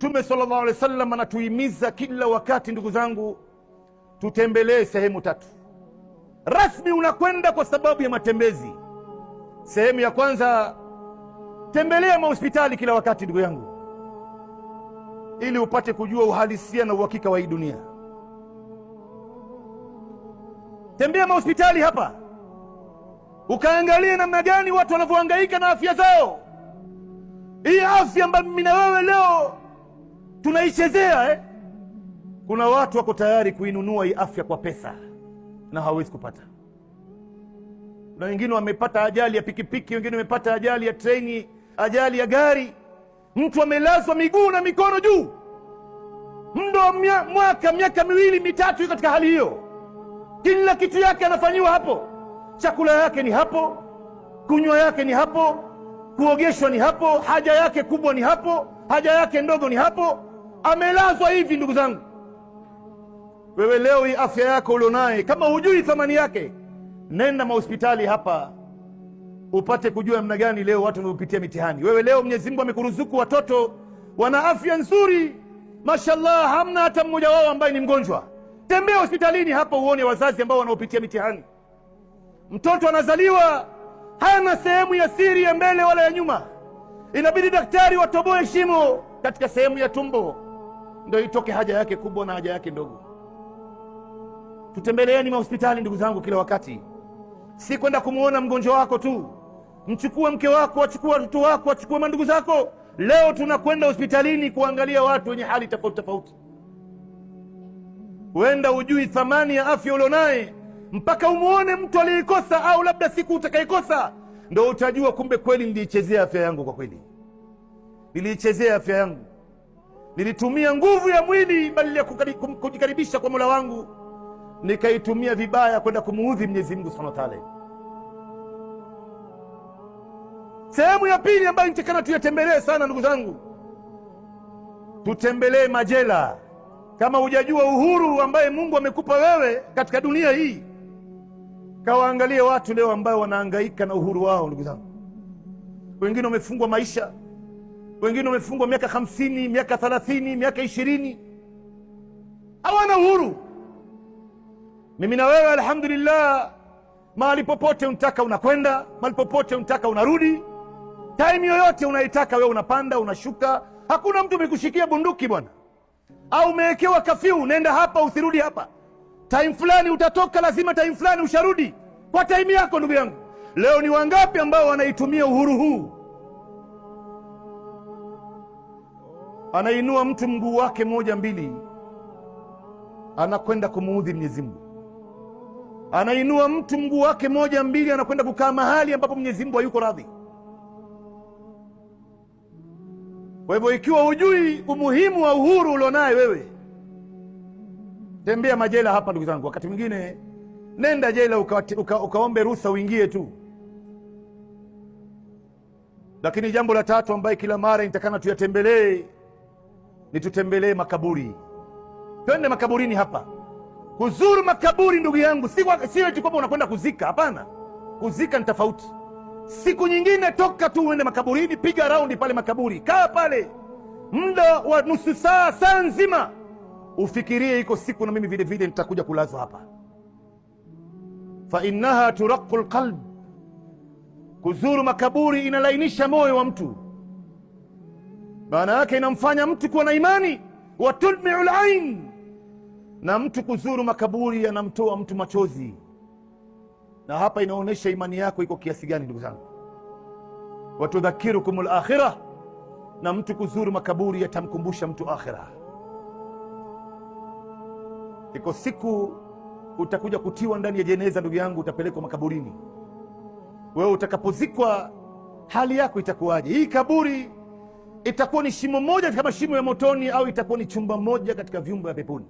Mtume sallallahu alaihi wasallam anatuhimiza kila wakati, ndugu zangu, tutembelee sehemu tatu rasmi. Unakwenda kwa sababu ya matembezi. Sehemu ya kwanza, tembelea mahospitali kila wakati, ndugu yangu, ili upate kujua uhalisia na uhakika wa hii dunia. Tembea mahospitali hapa, ukaangalia namna gani watu wanavyohangaika na afya zao. Hii afya ambayo mimi na wewe leo tunaichezea kuna watu wako tayari kuinunua hii afya kwa pesa na hawezi kupata. Na wengine wamepata ajali ya pikipiki, wengine wamepata ajali ya treni, ajali ya gari. Mtu amelazwa miguu na mikono juu, muda wa miaka miwili mitatu katika hali hiyo. Kila kitu yake anafanyiwa hapo. Chakula yake ni hapo, kunywa yake ni hapo, kuogeshwa ni hapo, haja yake kubwa ni hapo, haja yake ndogo ni hapo. Amelazwa hivi, ndugu zangu. Wewe leo hii afya yako ulionaye, kama hujui thamani yake, nenda mahospitali hapa upate kujua namna gani leo watu wanaopitia mitihani. Wewe leo Mwenyezi Mungu amekuruzuku watoto wana afya nzuri, mashallah, hamna hata mmoja wao ambaye ni mgonjwa. Tembea hospitalini hapa uone wazazi ambao wanaopitia mitihani. Mtoto anazaliwa hana sehemu ya siri ya mbele wala ya nyuma, inabidi daktari watoboe shimo katika sehemu ya tumbo ndio itoke haja yake kubwa na haja yake ndogo. Tutembeleeni mahospitali, ndugu zangu, kila wakati. Si kwenda kumuona mgonjwa wako tu. Mchukue mke wako, achukue watoto wako, achukue mandugu zako. Leo tunakwenda hospitalini kuangalia watu wenye hali tofauti tofauti. Huenda ujui thamani ya afya ulionaye mpaka umuone mtu aliyeikosa, au labda siku utakaikosa ndio utajua kumbe kweli niliichezea afya yangu. Kwa kweli niliichezea afya yangu, nilitumia nguvu ya mwili badala ya kujikaribisha kwa Mola wangu, nikaitumia vibaya kwenda kumuudhi Mwenyezi Mungu Subhanahu wa Ta'ala. Sehemu ya pili ambayo nitakana tuyatembelee sana, ndugu zangu, tutembelee majela. Kama hujajua uhuru ambaye Mungu amekupa wewe katika dunia hii, kawaangalie watu leo ambao wanahangaika na uhuru wao, ndugu zangu. Wengine wamefungwa maisha, wengine wamefungwa miaka 50, miaka 30, miaka 20, hawana uhuru. Mimi na wewe alhamdulillah, mahali popote unataka unakwenda, mahali popote unataka unarudi, time yoyote unaitaka wewe unapanda unashuka. Hakuna mtu amekushikia bunduki bwana, au umewekewa kafyu, nenda hapa usirudi hapa, time fulani utatoka, lazima time fulani usharudi kwa time yako. Ndugu yangu, leo ni wangapi ambao wanaitumia uhuru huu? Anainua mtu mguu wake moja mbili, anakwenda kumuudhi Mwenyezi Mungu. Anainua mtu mguu wake moja mbili, anakwenda kukaa mahali ambapo Mwenyezi Mungu hayuko radhi. Kwa hivyo ikiwa hujui umuhimu wa uhuru ulionaye wewe, tembea majela hapa, ndugu zangu. Wakati mwingine nenda jela ukaombe ruhusa uingie tu. Lakini jambo la tatu ambaye kila mara nitakana tuyatembelee ni tutembelee makaburi. Twende makaburini hapa. Kuzuru makaburi, ndugu yangu, si eti kwamba unakwenda kuzika. Hapana, kuzika ni tofauti. Siku nyingine toka tu uende makaburini, piga raundi pale makaburi, kaa pale muda wa nusu saa, saa nzima, ufikirie iko siku na mimi vile vile nitakuja kulazwa hapa. Fa innaha turaqu alqalb, kuzuru makaburi inalainisha moyo wa mtu. Maana yake inamfanya mtu kuwa na imani. Wa tudmi'u alain, na mtu kuzuru makaburi yanamtoa mtu machozi. Na hapa inaonyesha imani yako iko kiasi gani, ndugu zangu. Wa tudhakirukum alakhirah, na mtu kuzuru makaburi yatamkumbusha mtu akhirah. Iko siku utakuja kutiwa ndani ya jeneza, ndugu yangu, utapelekwa makaburini. Wewe utakapozikwa hali yako itakuwaje? Hii kaburi itakuwa ni shimo moja kama shimo ya motoni, au itakuwa ni chumba moja katika vyumba vya peponi?